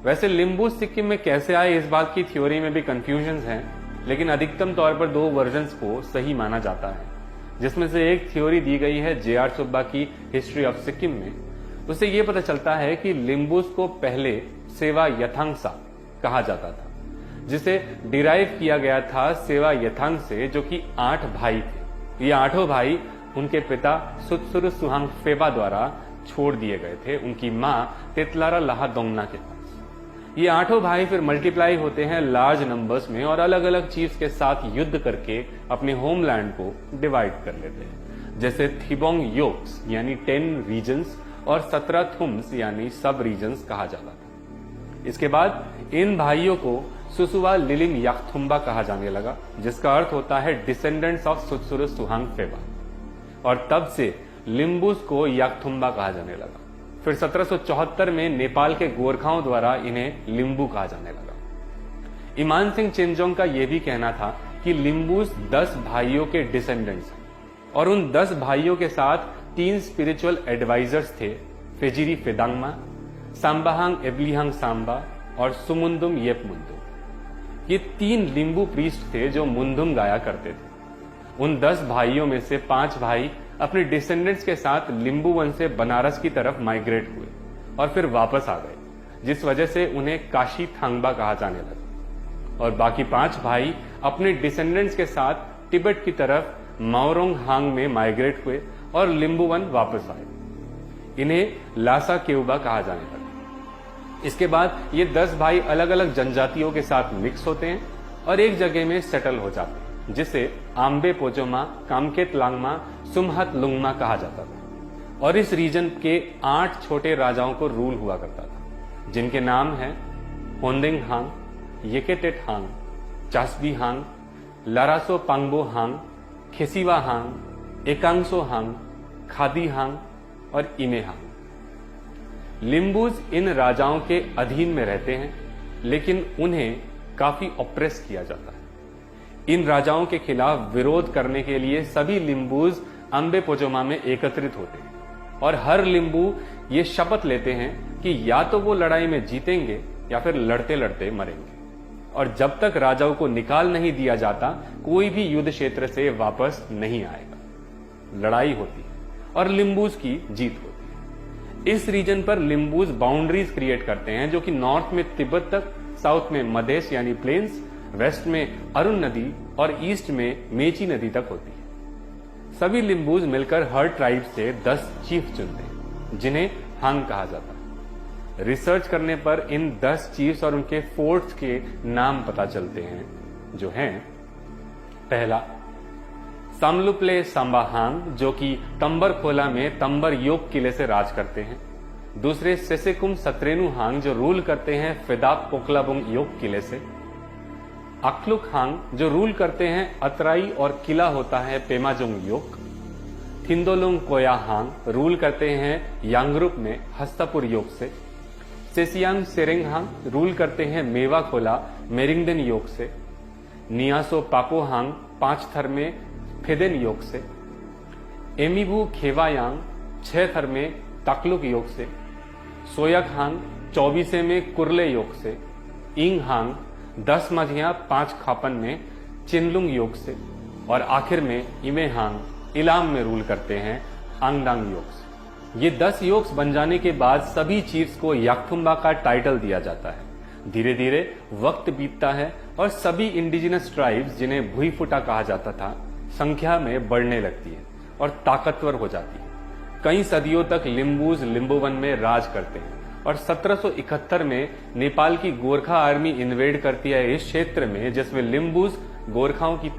वैसे लिम्बूस सिक्किम में कैसे आए इस बात की थ्योरी में भी कंफ्यूजन्स हैं, लेकिन अधिकतम तौर पर दो वर्जन्स को सही माना जाता है, जिसमें से एक थ्योरी दी गई है जे.आर. सुब्बा की हिस्ट्री ऑफ सिक्किम में। उससे ये पता चलता है कि लिम्बूस को पहले सेवा यथांगसा कहा जाता था, जिसे डिराइव किया गया था सेवा यथांग से, जो कि 8 भाई थे। ये 8 भाई उनके पिता सुत्सुरु सुहांग फेबा द्वारा छोड़ दिए गए थे उनकी मां तेतलारा लाहादोंगना के पास। ये 8 भाई फिर मल्टीप्लाई होते हैं लार्ज नंबर्स में और अलग अलग चीफ्स के साथ युद्ध करके अपने होमलैंड को डिवाइड कर लेते हैं, जैसे थिबोंग योक्स यानी 10 रीजन्स और 17 थुम्स यानी सब रीजन्स कहा जाता था। इसके बाद इन भाइयों को सुसुवा लिलिंग याकथुम्बा कहा जाने लगा, जिसका अर्थ होता है डिसेंडेंट्स ऑफ सुत्सुरु सुहांग फेबा, और तब से लिम्बूस को याकथुम्बा कहा जाने लगा। फिर 1774 में नेपाल के गोरखाओं द्वारा इन्हें लिम्बू कहा जाने लगा। इमान सिंह चेंजोंग का यह भी कहना था कि लिम्बूस 10 भाइयों के डिसेंडेंट्स हैं और उन 10 भाइयों के साथ 3 स्पिरिचुअल एडवाइजर्स थे, फेजिरी फेदांगमा, सांबाहांग एब्लिहांग सांबा और सुमुंदुम येपमुंदुम। ये 3 लिम्बू प्रीस्ट थे जो मुंदुम गाया करते थे। उन 10 भाइयों में से 5 भाई अपने डिसेंडेंट्स के साथ लिम्बू वन से बनारस की तरफ माइग्रेट हुए और फिर वापस आ गए, जिस वजह से उन्हें काशी थांगबा कहा जाने लगा। और बाकी 5 भाई अपने डिसेंडेंट्स के साथ तिब्बत की तरफ माओरोंग हांग में माइग्रेट हुए और लिम्बू वन वापस आए। इन्हें लासा केउबा कहा जाने लगा। इसके बाद ये 10 भाई अलग अलग जनजातियों के साथ मिक्स होते हैं और एक जगह में सेटल हो जाते हैं, जिसे आम्बे पोजोमा, कामकेत लांगमा, सुमहत लुंगमा कहा जाता था। और इस रीजन के 8 छोटे राजाओं को रूल हुआ करता था, जिनके नाम हैं होंदिंग हांग, येकेटेट हांग, चासबी हांग, लारासो पांगबो हांग, खेसीवा हांग, एकांगसो हांग, खादी हांग और इमे हांग। लिम्बूज इन राजाओं के अधीन में रहते हैं, लेकिन उन्हें काफी ऑप्रेस किया जाता है। इन राजाओं के खिलाफ विरोध करने के लिए सभी लिम्बूज अम्बे पोजोमा में एकत्रित होते हैं और हर लिम्बू ये शपथ लेते हैं कि या तो वो लड़ाई में जीतेंगे या फिर लड़ते लड़ते मरेंगे, और जब तक राजाओं को निकाल नहीं दिया जाता कोई भी युद्ध क्षेत्र से वापस नहीं आएगा। लड़ाई होती है और लिम्बूज की जीत होती है। इस रीजन पर लिम्बूज बाउंड्रीज क्रिएट करते हैं, जो कि नॉर्थ में तिब्बत तक, साउथ में मधेश यानी प्लेन्स, वेस्ट में अरुण नदी और ईस्ट में मेची नदी तक होती है। सभी लिम्बूज मिलकर हर ट्राइब से 10 चीफ चुनते हैं, जिन्हें हांग कहा जाता है। रिसर्च करने पर इन 10 चीफ्स और उनके फोर्ट्स के नाम पता चलते हैं, जो हैं: पहला, सामलुपले सांबा हांग, जो कि तंबर खोला में तंबर योग किले से राज करते हैं। दूसरे, सेसेकुम सत्रेनु हांग, जो रूल करते हैं फिदाप पोकलाबुंग योग किले से। अक्लुक हांग, जो रूल करते हैं अतराई और किला होता है पेमाजोंग योग। थिंदोलुंग कोया हांग, रूल करते हैं यांगरूप में हस्तापुर योग से। सेसियांग सेरेंग हांग, रूल करते हैं मेवा खोला मेरिंगडन योग से। नियासो पापो हांग, 5 थर में फेदेन योग से। एमिबू खेवायांग, 6 थर में तकलुक योग से। सोयक हांग, 24 में कुरले योग से। इंग हांग, 10 मझियां 5 खापन में चिनलुंग योग से। और आखिर में इमे हांग इलाम में रूल करते हैं आंगडांग योग से। ये 10 योग्स बन जाने के बाद सभी चीफ्स को याकथुम्बा का टाइटल दिया जाता है। धीरे धीरे वक्त बीतता है और सभी इंडिजिनस ट्राइब्स, जिन्हें भुईफुटा कहा जाता था, संख्या में बढ़ने लगती है और ताकतवर हो जाती है। कई सदियों तक लिम्बूज लिम्बुवन में राज करते हैं और 1771 में नेपाल की गोरखा आर्मी इन्वेड करती है इस क्षेत्र में, जिसमें लिम्बूज गोरखाओं की